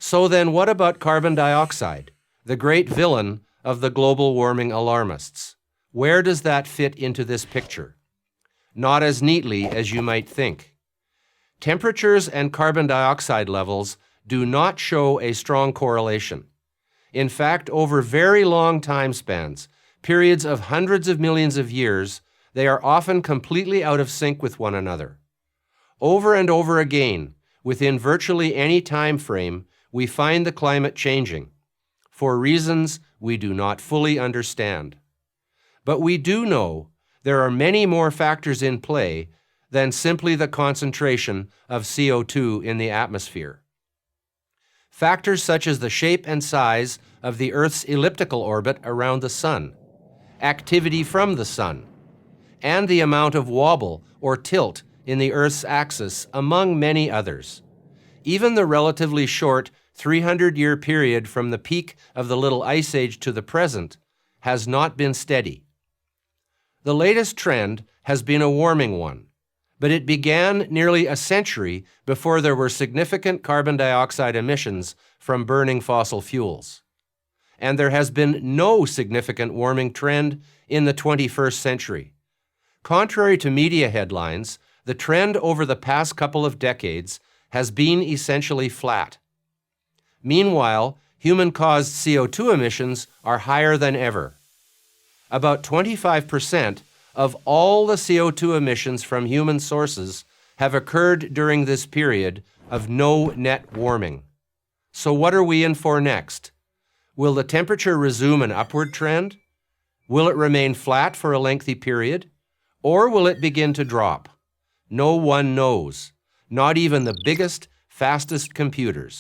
So then what about carbon dioxide, the great villain of the global warming alarmists? Where does that fit into this picture? Not as neatly as you might think. Temperatures and carbon dioxide levels do not show a strong correlation. In fact, over very long time spans, periods of hundreds of millions of years, they are often completely out of sync with one another. Over and over again, within virtually any time frame, we find the climate changing, for reasons we do not fully understand. But we do know there are many more factors in play than simply the concentration of CO2 in the atmosphere. Factors such as the shape and size of the Earth's elliptical orbit around the Sun, activity from the Sun, and the amount of wobble or tilt in the Earth's axis, among many others. Even the relatively short 300-year period from the peak of the Little Ice Age to the present has not been steady. The latest trend has been a warming one, but it began nearly a century before there were significant carbon dioxide emissions from burning fossil fuels. And there has been no significant warming trend in the 21st century. Contrary to media headlines, the trend over the past couple of decades has been essentially flat. Meanwhile, human-caused CO2 emissions are higher than ever. About 25% of all the CO2 emissions from human sources have occurred during this period of no net warming. So what are we in for next? Will the temperature resume an upward trend? Will it remain flat for a lengthy period? Or will it begin to drop? No one knows, not even the biggest, fastest computers.